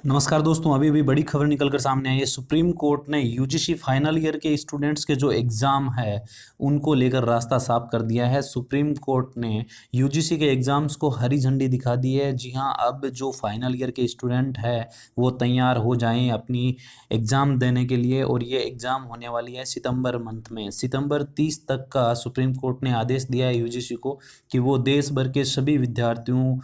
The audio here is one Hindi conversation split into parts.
नमस्कार दोस्तों, अभी भी बड़ी खबर निकल कर सामने आई है। सुप्रीम कोर्ट ने यूजीसी फाइनल ईयर के स्टूडेंट्स के जो एग्ज़ाम है उनको लेकर रास्ता साफ कर दिया है। सुप्रीम कोर्ट ने यूजीसी के एग्ज़ाम्स को हरी झंडी दिखा दी है। जी हां, अब जो फाइनल ईयर के स्टूडेंट है वो तैयार हो जाएं अपनी एग्ज़ाम देने के लिए। और ये एग्ज़ाम होने वाली है सितंबर मंथ में। सितंबर 30 तक का सुप्रीम कोर्ट ने आदेश दिया है यूजीसी को कि वो देश भर के सभी विद्यार्थियों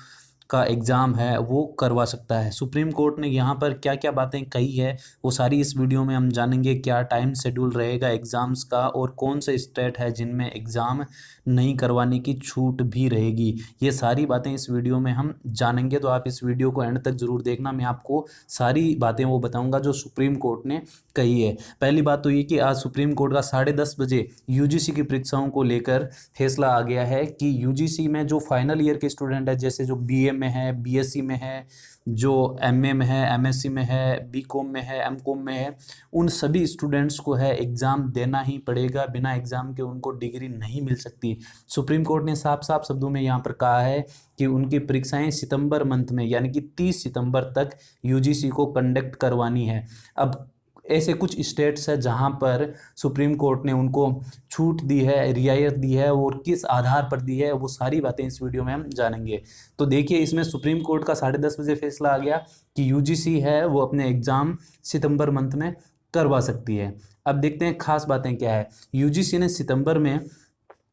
का एग्ज़ाम है वो करवा सकता है। सुप्रीम कोर्ट ने यहाँ पर क्या क्या बातें कही है वो सारी इस वीडियो में हम जानेंगे। क्या टाइम शेड्यूल रहेगा एग्ज़ाम्स का और कौन से स्टेट है जिनमें एग्ज़ाम नहीं करवाने की छूट भी रहेगी, ये सारी बातें इस वीडियो में हम जानेंगे। तो आप इस वीडियो को एंड तक ज़रूर देखना। मैं आपको सारी बातें वो बताऊँगा जो सुप्रीम कोर्ट ने कही है। पहली बात तो ये कि आज सुप्रीम कोर्ट का 10:30 बजे यूजीसी की परीक्षाओं को लेकर फैसला आ गया है कि यूजीसी में जो फाइनल ईयर के स्टूडेंट है, जैसे जो बीए में है, बीएससी में है, जो एमए में है, एमएससी में है, बीकॉम में है, एमकॉम में है, उन सभी स्टूडेंट्स को है एग्ज़ाम देना ही पड़ेगा। बिना एग्ज़ाम के उनको डिग्री नहीं मिल सकती। सुप्रीम कोर्ट ने साफ साफ शब्दों में यहाँ पर कहा है कि उनकी परीक्षाएं सितंबर मंथ में यानी कि 30 सितंबर तक यूजीसी को कंडक्ट करवानी है। अब ऐसे कुछ स्टेट्स है जहां पर सुप्रीम कोर्ट ने उनको छूट दी है, रियायत दी है, और किस आधार पर दी है वो सारी बातें इस वीडियो में हम जानेंगे। तो देखिए, इसमें सुप्रीम कोर्ट का 10:30 बजे फैसला आ गया कि यूजीसी है वो अपने एग्ज़ाम सितंबर मंथ में करवा सकती है। अब देखते हैं खास बातें क्या है। यूजीसी ने सितंबर में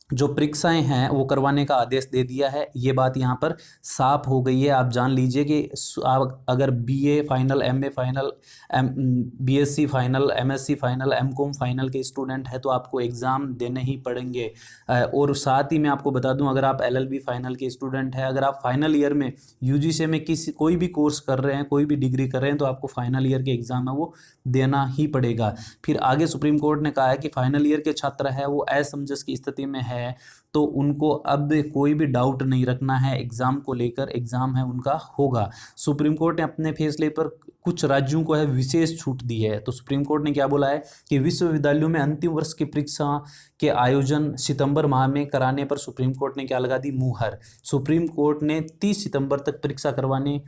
जो परीक्षाएं हैं वो करवाने का आदेश दे दिया है। ये बात यहाँ पर साफ हो गई है। आप जान लीजिए कि आप अगर BA final, MA final, BSc final, MSc final, MCom final के स्टूडेंट हैं तो आपको एग्ज़ाम देने ही पड़ेंगे। और साथ ही मैं आपको बता दूं, अगर आप एलएलबी फाइनल के स्टूडेंट हैं, अगर आप फाइनल ईयर में यूजीसी में कोई भी कोर्स कर रहे हैं, कोई भी डिग्री कर रहे हैं, तो आपको फाइनल ईयर के एग्ज़ाम है वो देना ही पड़ेगा। फिर आगे सुप्रीम कोर्ट ने कहा है कि फाइनल ईयर के छात्र है वो असमंजस की स्थिति में है तो उनको अब कोई भी डाउट नहीं रखना है एग्ज़ाम को लेकर। एग्ज़ाम है उनका होगा। सुप्रीम कोर्ट ने अपने फैसले पर कुछ राज्यों को है विशेष छूट दी है। तो सुप्रीम कोर्ट ने क्या बोला है कि विश्वविद्यालयों में अंतिम वर्ष की परीक्षा के आयोजन सितंबर माह में कराने पर सुप्रीम कोर्ट ने क्या लगा दी, मुहर। सुप्रीम कोर्ट ने 30 सितंबर तक परीक्षा करवाने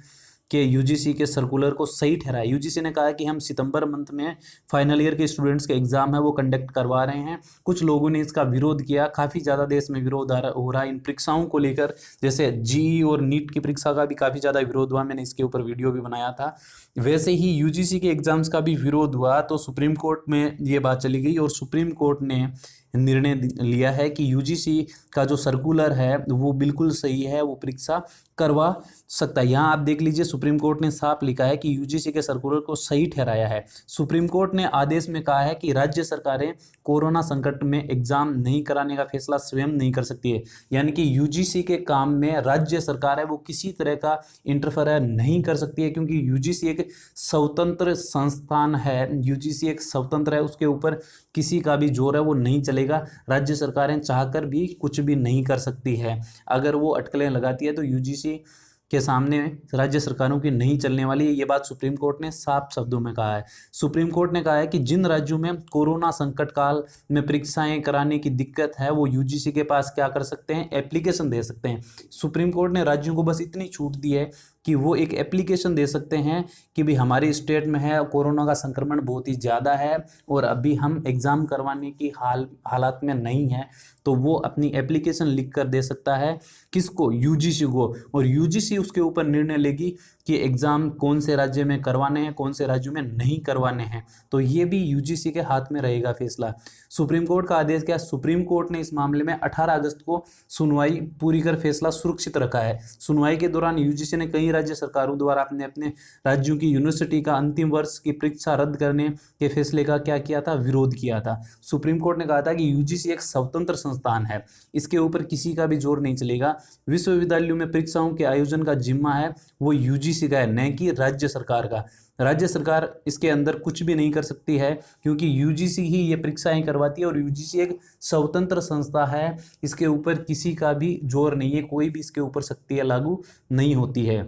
के यूजीसी के सर्कुलर को सही ठहराया। यूजीसी ने कहा है कि हम सितंबर मंथ में फाइनल ईयर के स्टूडेंट्स के एग्जाम है वो कंडक्ट करवा रहे हैं। कुछ लोगों ने इसका विरोध किया, काफ़ी ज़्यादा देश में विरोध हो रहा है इन परीक्षाओं को लेकर। जैसे जीई और नीट की परीक्षा का भी काफ़ी ज़्यादा विरोध हुआ, मैंने इसके ऊपर वीडियो भी बनाया था। वैसे ही यूजीसी के एग्जाम्स का भी विरोध हुआ तो सुप्रीम कोर्ट में ये बात चली गई और सुप्रीम कोर्ट ने निर्णय लिया है कि यूजीसी का जो सर्कुलर है वो बिल्कुल सही है, वो परीक्षा करवा सकता है। यहाँ आप देख लीजिए, सुप्रीम कोर्ट ने साफ लिखा है कि यूजीसी के सर्कुलर को सही ठहराया है। सुप्रीम कोर्ट ने आदेश में कहा है कि राज्य सरकारें कोरोना संकट में एग्जाम नहीं कराने का फैसला स्वयं नहीं कर सकती है। यानी कि यूजीसी के काम में राज्य सरकार है वो किसी तरह का इंटरफेयर नहीं कर सकती है, क्योंकि यूजीसी एक स्वतंत्र संस्थान है। यूजीसी एक स्वतंत्र है, उसके ऊपर किसी का भी जोर है वो नहीं चलेगा। राज्य सरकारें चाहकर भी कुछ भी नहीं कर सकती है। अगर वो अटकलें लगाती है तो यूजीसी के सामने राज्य सरकारों की नहीं चलने वाली है। ये बात सुप्रीम कोर्ट ने साफ शब्दों में कहा है। सुप्रीम कोर्ट ने कहा है कि जिन राज्यों में कोरोना संकट काल में परीक्षाएं कराने की दिक्कत है वो यूजीसी के पास क्या कर सकते हैं, एप्लीकेशन दे सकते हैं। सुप्रीम कोर्ट ने राज्यों को बस इतनी छूट दी है कि वो एक एप्लीकेशन दे सकते हैं कि भी हमारे स्टेट में है कोरोना का संक्रमण बहुत ही ज़्यादा है और अभी हम एग्ज़ाम करवाने की हालात में नहीं है, तो वो अपनी एप्लीकेशन लिख कर दे सकता है। किसको, यूजीसी को। और यूजीसी उसके ऊपर निर्णय लेगी कि एग्ज़ाम कौन से राज्य में करवाने हैं, कौन से राज्यों में नहीं करवाने हैं। तो ये भी यूजीसी के हाथ में रहेगा फैसला। सुप्रीम कोर्ट का आदेश क्या, सुप्रीम कोर्ट ने इस मामले में 18 अगस्त को सुनवाई पूरी कर फैसला सुरक्षित रखा है। सुनवाई के दौरान यूजीसी ने कई राज्य सरकारों द्वारा अपने अपने राज्यों की यूनिवर्सिटी का अंतिम वर्ष की परीक्षा रद्द करने के फैसले का क्या किया था, विरोध किया था। सुप्रीम कोर्ट ने कहा था कि यूजीसी एक स्वतंत्र संस्थान है, इसके ऊपर किसी का भी जोर नहीं चलेगा। विश्वविद्यालयों में परीक्षाओं के आयोजन का जिम्मा है वो यूजीसी का है, न कि राज्य सरकार का। राज्य सरकार इसके अंदर कुछ भी नहीं कर सकती है, क्योंकि यूजीसी ही ये परीक्षाएं करवाती है और यूजीसी एक स्वतंत्र संस्था है। इसके ऊपर किसी का भी जोर नहीं है, कोई भी इसके ऊपर शक्तियां लागू नहीं होती है।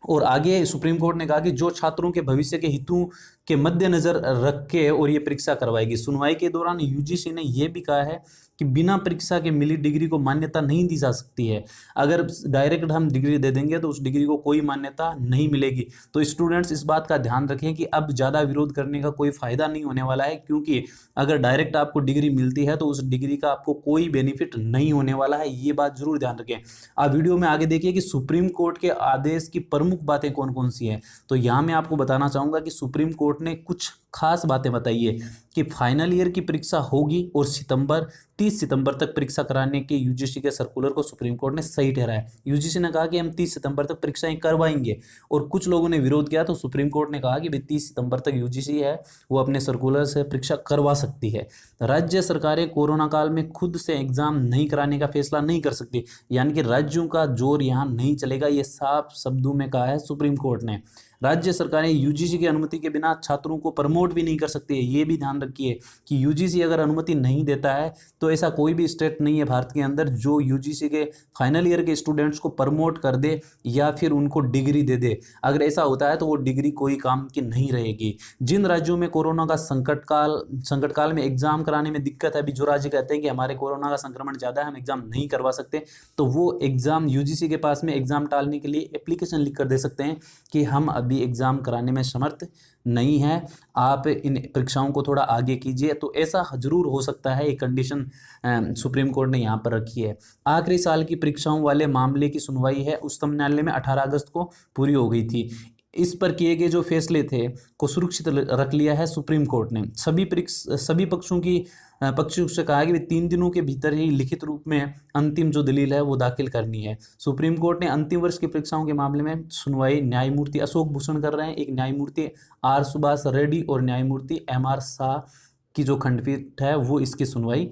और आगे सुप्रीम कोर्ट ने कहा कि जो छात्रों के भविष्य के हितों के मद्देनजर रख के और ये परीक्षा करवाएगी। सुनवाई के दौरान यूजीसी ने यह भी कहा है कि बिना परीक्षा के मिली डिग्री को मान्यता नहीं दी जा सकती है। अगर डायरेक्ट हम डिग्री दे देंगे तो उस डिग्री को कोई मान्यता नहीं मिलेगी। तो स्टूडेंट्स इस बात का ध्यान रखें कि अब ज़्यादा विरोध करने का कोई फायदा नहीं होने वाला है, क्योंकि अगर डायरेक्ट आपको डिग्री मिलती है तो उस डिग्री का आपको कोई बेनिफिट नहीं होने वाला है। ये बात जरूर ध्यान रखें। आप वीडियो में आगे देखिए कि सुप्रीम कोर्ट के आदेश की प्रमुख बातें कौन कौन सी हैं। तो यहाँ मैं आपको बताना चाहूँगा कि सुप्रीम कोर्ट ने कुछ खास बातें बताई है कि फाइनल ईयर की परीक्षा होगी और 30 सितंबर तक परीक्षा कराने के यूजीसी के सर्कुलर को सुप्रीम कोर्ट ने सही ठहराया। यूजीसी ने कहा कि हम 30 सितंबर तक परीक्षाएं करवाएंगे, और कुछ लोगों ने विरोध किया तो सुप्रीम कोर्ट ने कहा कि भाई 30 सितंबर तक यूजीसी है वो अपने सर्कुलर से परीक्षा करवा सकती है। राज्य सरकारें कोरोना काल में खुद से एग्जाम नहीं कराने का फैसला नहीं कर सकती, यानी कि राज्यों का जोर यहाँ नहीं चलेगा, ये साफ शब्दों में कहा है सुप्रीम कोर्ट ने। राज्य सरकारें यूजीसी की अनुमति के बिना छात्रों को प्रमोट भी नहीं कर सकती है। ये भी ध्यान रखिए कि यूजीसी अगर अनुमति नहीं देता है तो ऐसा कोई भी स्टेट नहीं है भारत के अंदर जो यूजीसी के फाइनल ईयर के स्टूडेंट्स को प्रमोट कर दे या फिर उनको डिग्री दे दे। अगर ऐसा होता है तो वो डिग्री कोई काम की नहीं रहेगी। जिन राज्यों में कोरोना का संकट काल में एग्जाम कराने में दिक्कत है, अभी जो राज्य कहते हैं कि हमारे कोरोना का संक्रमण ज़्यादा है, हम एग्जाम नहीं करवा सकते, तो वो एग्जाम यूजीसी के पास में एग्जाम टालने के लिए एप्लीकेशन लिख कर दे सकते हैं कि हम अभी एग्जाम कराने में समर्थ नहीं है, आप इन परीक्षाओं को थोड़ा आगे कीजिए। तो ऐसा जरूर हो सकता है, एक कंडीशन सुप्रीम कोर्ट ने यहाँ पर रखी है। आखिरी साल की परीक्षाओं वाले मामले की सुनवाई है उच्चतम न्यायालय में 18 अगस्त को पूरी हो गई थी। इस पर किए गए जो फैसले थे को सुरक्षित रख लिया है सुप्रीम कोर्ट ने। सभी पक्षों से कहा कि 3 दिनों के भीतर ही लिखित रूप में अंतिम जो दलील है वो दाखिल करनी है। सुप्रीम कोर्ट ने अंतिम वर्ष की परीक्षाओं के मामले में सुनवाई न्यायमूर्ति अशोक भूषण कर रहे हैं, एक न्यायमूर्ति आर सुभाष रेड्डी और न्यायमूर्ति MR शाह की जो खंडपीठ है वो इसकी सुनवाई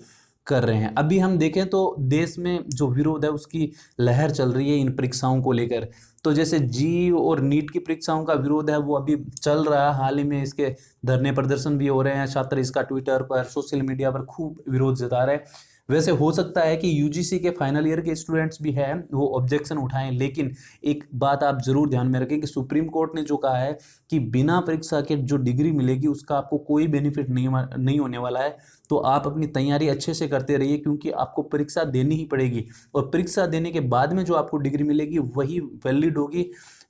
कर रहे हैं। अभी हम देखें तो देश में जो विरोध है उसकी लहर चल रही है इन परीक्षाओं को लेकर। तो जैसे जी और नीट की परीक्षाओं का विरोध है वो अभी चल रहा है, हाल ही में इसके धरने प्रदर्शन भी हो रहे हैं, छात्र इसका ट्विटर पर सोशल मीडिया पर खूब विरोध जता रहे हैं। वैसे हो सकता है कि यूजीसी के फाइनल ईयर के स्टूडेंट्स भी हैं वो ऑब्जेक्शन उठाएं, लेकिन एक बात आप जरूर ध्यान में रखें कि सुप्रीम कोर्ट ने जो कहा है कि बिना परीक्षा के जो डिग्री मिलेगी उसका आपको कोई बेनिफिट नहीं होने वाला है। तो आप अपनी तैयारी अच्छे से करते रहिए, क्योंकि आपको परीक्षा देनी ही पड़ेगी, और परीक्षा देने के बाद में जो आपको डिग्री मिलेगी वही वैलिड होगी।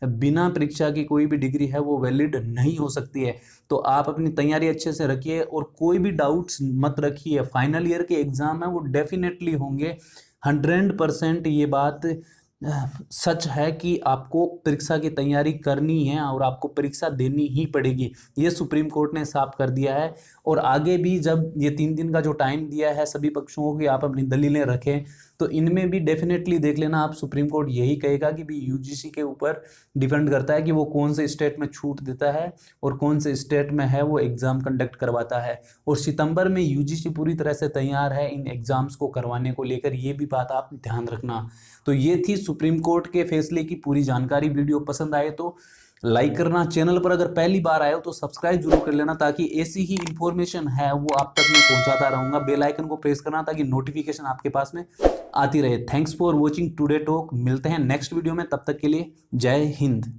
बिना परीक्षा की कोई भी डिग्री है वो वैलिड नहीं हो सकती है। तो आप अपनी तैयारी अच्छे से रखिए और कोई भी डाउट्स मत रखिए। फाइनल ईयर के एग्जाम है वो डेफिनेटली होंगे, 100% ये बात सच है कि आपको परीक्षा की तैयारी करनी है और आपको परीक्षा देनी ही पड़ेगी। ये सुप्रीम कोर्ट ने साफ कर दिया है। और आगे भी जब ये 3 दिन का जो टाइम दिया है सभी पक्षों को कि आप अपनी दलीलें रखें, तो इनमें भी डेफिनेटली देख लेना आप, सुप्रीम कोर्ट यही कहेगा कि भी यूजीसी के ऊपर डिपेंड करता है कि वो कौन से स्टेट में छूट देता है और कौन से स्टेट में है वो एग्ज़ाम कंडक्ट करवाता है। और सितंबर में यूजीसी पूरी तरह से तैयार है इन एग्ज़ाम्स को करवाने को लेकर, ये भी बात आप ध्यान रखना। तो ये थी सुप्रीम कोर्ट के फैसले की पूरी जानकारी। वीडियो पसंद आए तो लाइक करना, चैनल पर अगर पहली बार आए हो तो सब्सक्राइब जरूर कर लेना, ताकि ऐसी ही इंफॉर्मेशन है वो आप तक मैं पहुंचाता रहूंगा। बेल आइकन को प्रेस करना ताकि नोटिफिकेशन आपके पास में आती रहे। Thanks for watching today talk. मिलते हैं नेक्स्ट वीडियो में, तब तक के लिए जय हिंद।